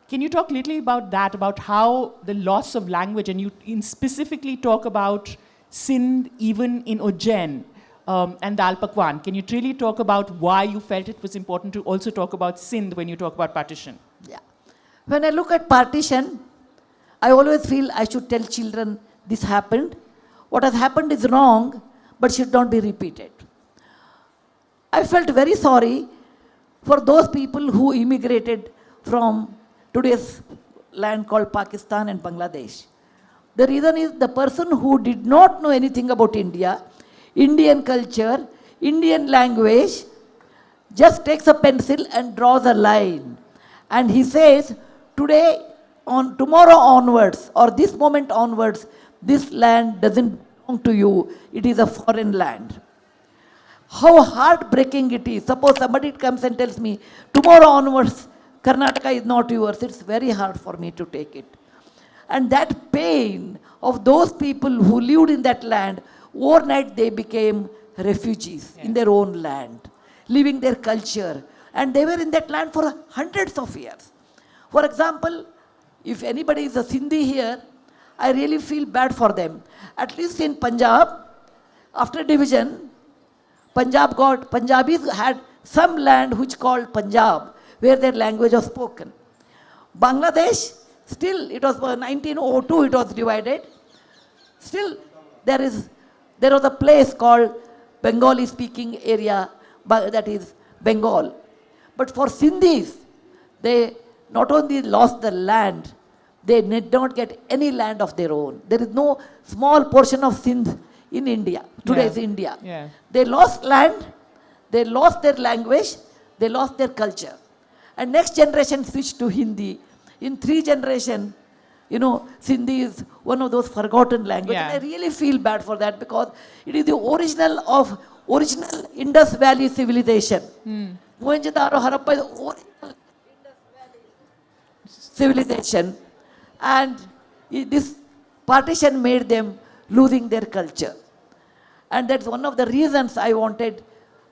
Can you talk a little about that, about how the loss of language, and you specifically talk about Sindh even in Ujjain and Dal Pakwan. Can you really talk about why you felt it was important to also talk about Sindh when you talk about partition? Yeah. When I look at partition, I always feel I should tell children this happened. What has happened is wrong, but should not be repeated. I felt very sorry for those people who immigrated from today's land called Pakistan and Bangladesh. The reason is the person who did not know anything about India, Indian culture, Indian language, just takes a pencil and draws a line. And he says, today, tomorrow onwards, or this moment onwards, this land doesn't belong to you. It is a foreign land. How heartbreaking it is. Suppose somebody comes and tells me, tomorrow onwards, Karnataka is not yours. It's very hard for me to take it. And that pain of those people who lived in that land, overnight they became refugees in their own land, leaving their culture. And they were in that land for hundreds of years. For example, if anybody is a Sindhi here, I really feel bad for them. At least in Punjab, after division, Punjabis had some land which called Punjab, where their language was spoken. Bangladesh, still, it was 1902, it was divided. Still, there was a place called Bengali speaking area, that is Bengal. But for Sindhis, they not only lost the land, they did not get any land of their own. There is no small portion of Sindh in India, today's India. Yeah. They lost land, they lost their language, they lost their culture. And next generation switched to Hindi. In 3 generations, you know, Sindhi is one of those forgotten languages. Yeah. I really feel bad for that because it is the original Indus Valley civilization. Mohenjo-daro, Harappa is the original Indus Valley civilization. And this partition made them losing their culture. And that's one of the reasons I wanted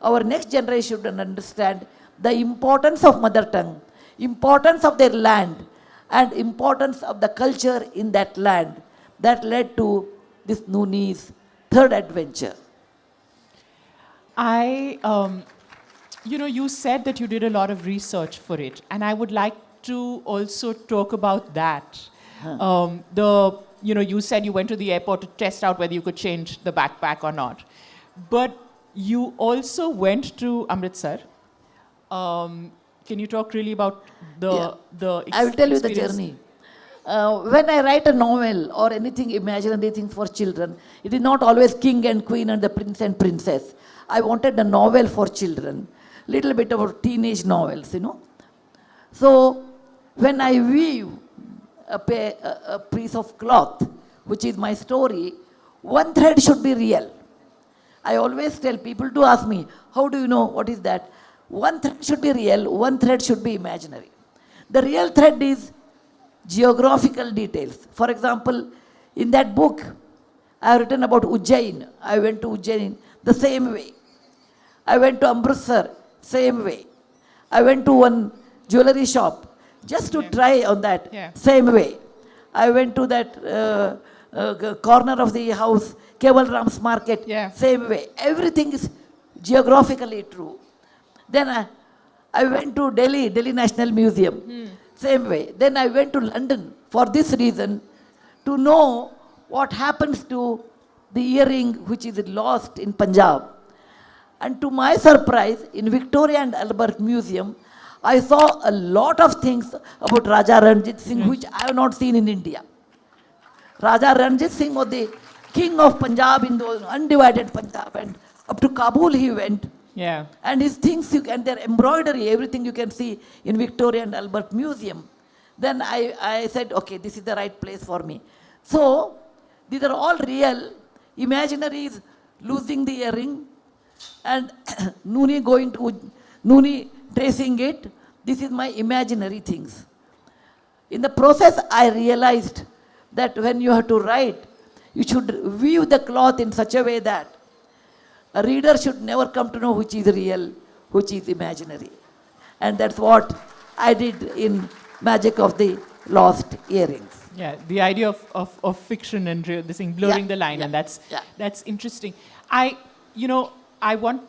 our next generation to understand the importance of mother tongue, importance of their land, and importance of the culture in that land that led to this Nooni's third adventure. You said that you did a lot of research for it, and I would like to also talk about that. You said you went to the airport to test out whether you could change the backpack or not. But you also went to Amritsar. Can you talk really about the I will tell you the journey. When I write a novel or anything, imaginary things for children, it is not always king and queen and the prince and princess. I wanted a novel for children, little bit of teenage novels, you know. So when I weave a piece of cloth, which is my story, one thread should be real. I always tell people to ask me, how do you know what is that? One thread should be real, one thread should be imaginary. The real thread is geographical details. For example, in that book, I have written about Ujjain. I went to Ujjain the same way. I went to Amritsar, same way. I went to one jewelry shop just to try on that, same way. I went to that corner of the house, Keval Ram's market, same way. Everything is geographically true. Then I went to Delhi National Museum, same way. Then I went to London for this reason, to know what happens to the earring which is lost in Punjab. And to my surprise, in Victoria and Albert Museum, I saw a lot of things about Raja Ranjit Singh, which I have not seen in India. Raja Ranjit Singh was the king of Punjab in the undivided Punjab, and up to Kabul he went. Yeah. And his things, and their embroidery, everything you can see in Victoria and Albert Museum. Then I said, okay, this is the right place for me. So, these are all real. Imaginary is losing the earring, and Nooni tracing it. This is my imaginary things. In the process, I realized that when you have to write, you should weave the cloth in such a way that a reader should never come to know which is real, which is imaginary. And that's what I did in magic of the lost earrings. Yeah, the idea of fiction and this thing, blurring the line, and that's interesting. I want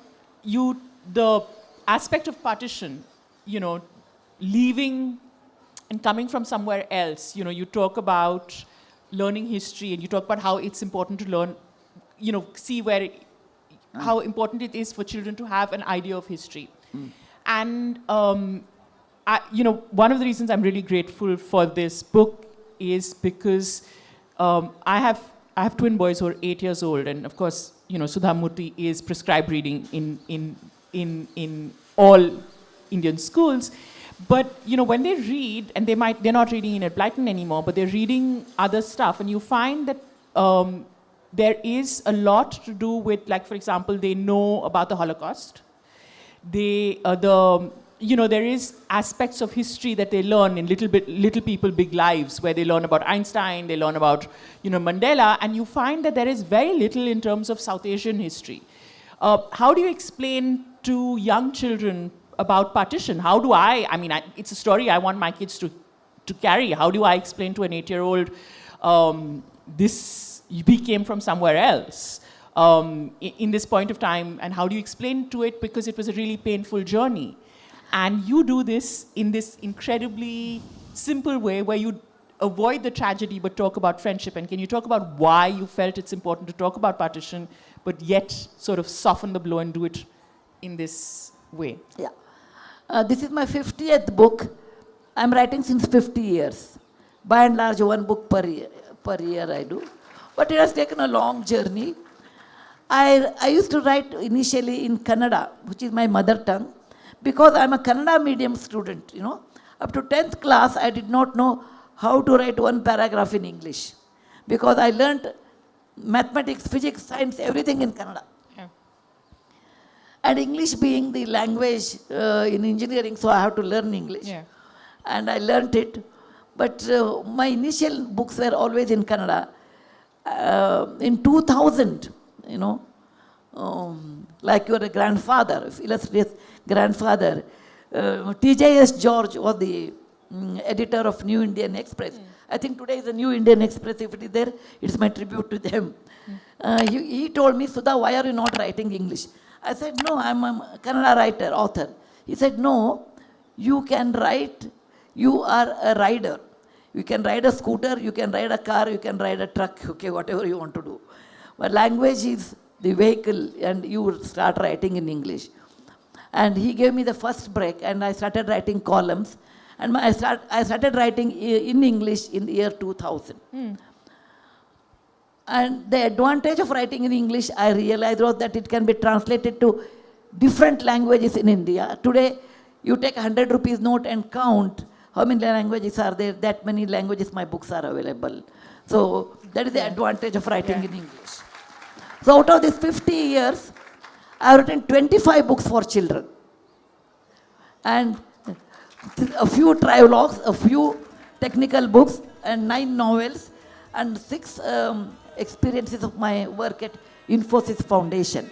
you, the aspect of partition, leaving and coming from somewhere else, you talk about learning history, and you talk about how it's important to learn, see where, how important it is for children to have an idea of history. And, one of the reasons I'm really grateful for this book is because I have twin boys who are 8 years old, and of course, Sudha Murty is prescribed reading in all Indian schools. But when they read, and they're not reading in Blyton anymore, but they're reading other stuff, and you find that there is a lot to do with, like, for example, they know about the Holocaust. There is aspects of history that they learn in Little People, Big Lives, where they learn about Einstein, they learn about, Mandela, and you find that there is very little in terms of South Asian history. How do you explain to young children about partition? How do it's a story I want my kids to carry. How do I explain to an 8-year-old, we came from somewhere else in this point of time, and how do you explain to it, because it was a really painful journey? And you do this in this incredibly simple way where you avoid the tragedy but talk about friendship. And can you talk about why you felt it's important to talk about partition, but yet sort of soften the blow and do it in this way? Yeah. This is my 50th book. I'm writing since 50 years. By and large, one book per year I do. But it has taken a long journey. I used to write initially in Kannada, which is my mother tongue, because I'm a Kannada medium student, Up to 10th class, I did not know how to write one paragraph in English, because I learned mathematics, physics, science, everything in Kannada. Yeah. And English being the language in engineering, so I have to learn English. Yeah. And I learned it. But my initial books were always in Kannada. In 2000, like your grandfather, illustrious grandfather, T.J.S. George was the editor of New Indian Express. I think today is the New Indian Express. If it is there, it's my tribute to them. He told me, Sudha, why are you not writing English? I said, no, I'm a Kannada writer, author. He said, no, you can write, you are a rider. You can ride a scooter, you can ride a car, you can ride a truck, okay, whatever you want to do. But language is the vehicle, and you start writing in English. And he gave me the first break, and I started writing columns. And I started writing in English in the year 2000. And the advantage of writing in English, I realized, was that it can be translated to different languages in India. Today, you take 100 rupees note and count how many languages are there. That many languages my books are available. So that is the advantage of writing in English. So out of these 50 years, I have written 25 books for children. And a few travelogues, a few technical books, and 9 novels, and 6 experiences of my work at Infosys Foundation.